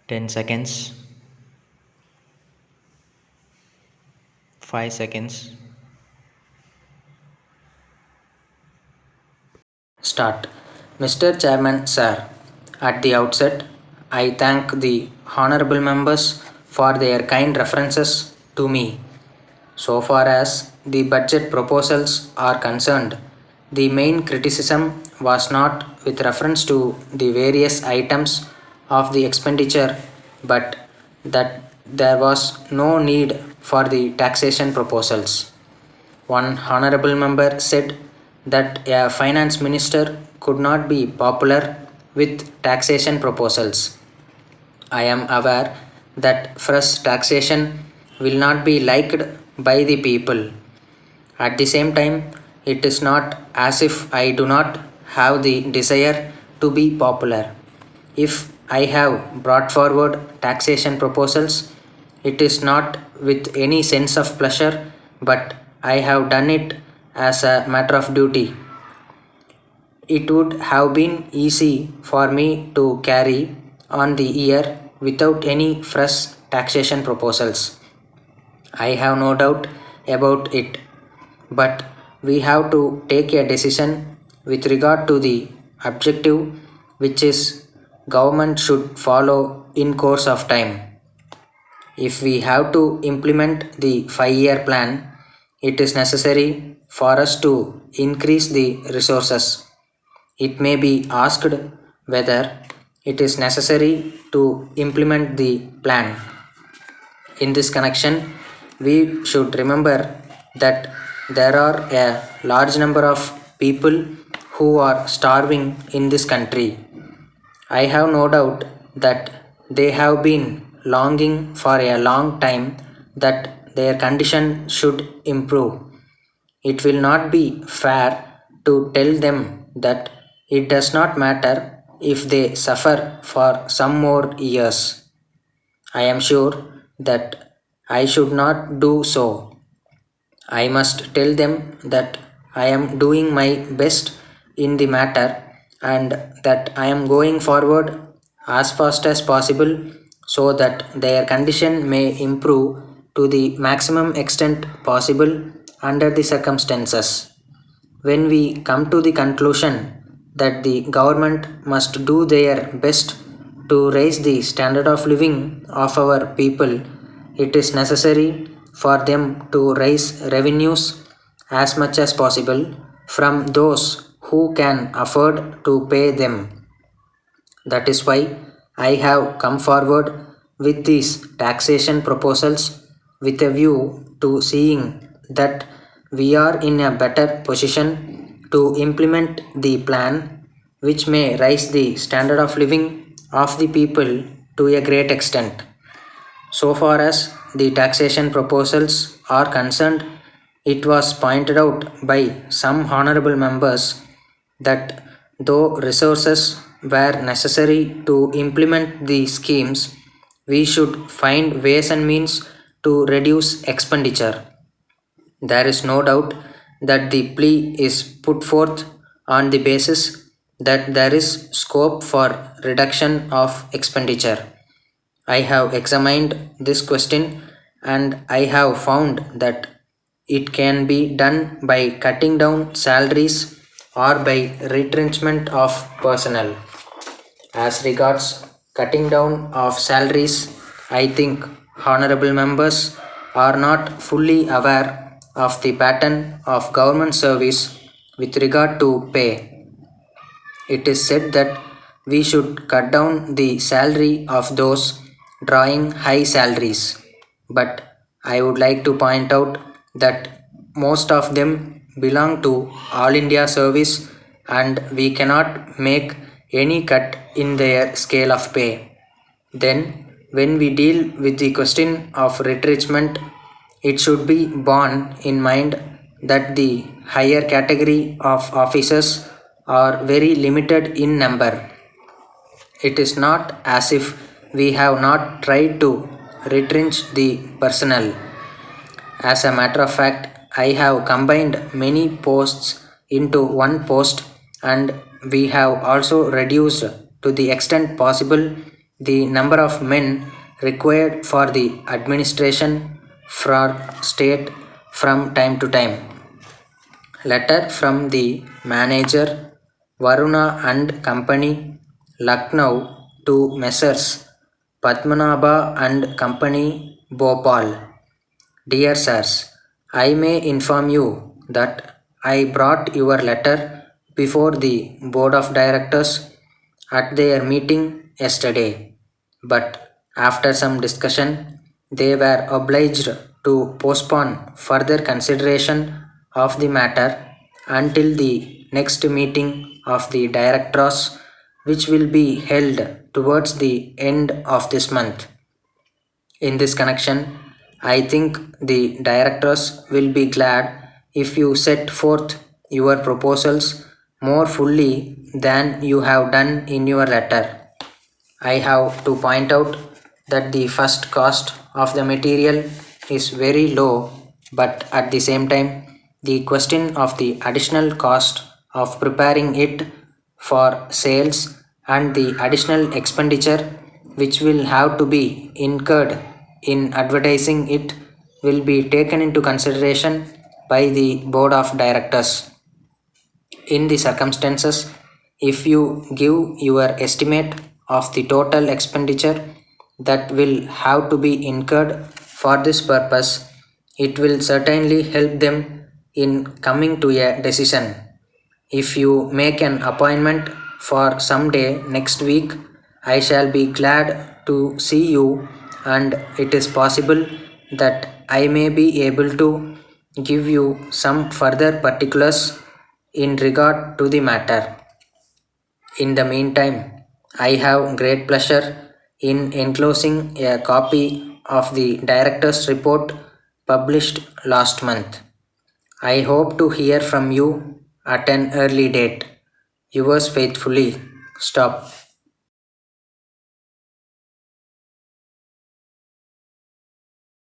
10 seconds, 5 seconds. Start. Mr. Chairman, sir, at the outset, I thank the honorable members for their kind references to me. So far as the budget proposals are concerned, the main criticism was not with reference to the various items of the expenditure, but that there was no need for the taxation proposals. One honorable member said that a finance minister could not be popular with taxation proposals. I am aware that fresh taxation will not be liked by the people. At the same time, it is not as if I do not have the desire to be popular. If I have brought forward taxation proposals, it is not with any sense of pleasure, but I have done it as a matter of duty. It would have been easy for me to carry on the year without any fresh taxation proposals. I have no doubt about it, but we have to take a decision with regard to the objective which is government should follow in course of time. If we have to implement the 5-year plan, it is necessary for us to increase the resources. It may be asked whether it is necessary to implement the plan. In this connection, we should remember that there are a large number of people who are starving in this country. I have no doubt that they have been longing for a long time that their condition should improve. It will not be fair to tell them that it does not matter if they suffer for some more years. I am sure that I should not do so. I must tell them that I am doing my best in the matter and that I am going forward as fast as possible so that their condition may improve to the maximum extent possible under the circumstances. When we come to the conclusion that the government must do their best to raise the standard of living of our people, it is necessary for them to raise revenues as much as possible from those who can afford to pay them. That is why I have come forward with these taxation proposals with a view to seeing that we are in a better position to implement the plan which may raise the standard of living of the people to a great extent. So far as the taxation proposals are concerned, it was pointed out by some honorable members that though resources were necessary to implement the schemes, we should find ways and means to reduce expenditure. There is no doubt that the plea is put forth on the basis that there is scope for reduction of expenditure. I have examined this question and I have found that it can be done by cutting down salaries or by retrenchment of personnel. As regards cutting down of salaries, I think honorable members are not fully aware of the pattern of government service with regard to pay. It is said that we should cut down the salary of those drawing high salaries. But I would like to point out that most of them belong to All India service and we cannot make any cut in their scale of pay. Then, when we deal with the question of retrenchment, it should be borne in mind that the higher category of officers are very limited in number. It is not as if we have not tried to retrench the personnel. As a matter of fact, I have combined many posts into one post and we have also reduced to the extent possible the number of men required for the administration for state from time to time. Letter from the manager Varuna and Company, Lucknow to Messrs. Padmanabha and Company, Bhopal. Dear sirs, I may inform you that I brought your letter before the board of directors at their meeting yesterday, but after some discussion, they were obliged to postpone further consideration of the matter until the next meeting of the directors, which will be held towards the end of this month. In this connection, I think the directors will be glad if you set forth your proposals more fully than you have done in your letter. I have to point out that the first cost of the material is very low, but at the same time, the question of the additional cost of preparing it for sales and the additional expenditure which will have to be incurred in advertising it will be taken into consideration by the board of directors. In the circumstances, if you give your estimate of the total expenditure that will have to be incurred for this purpose, it will certainly help them in coming to a decision. If you make an appointment for some day next week, I shall be glad to see you, and it is possible that I may be able to give you some further particulars in regard to the matter. In the meantime, I have great pleasure in enclosing a copy of the director's report published last month. I hope to hear from you at an early date. Yours faithfully, Stop.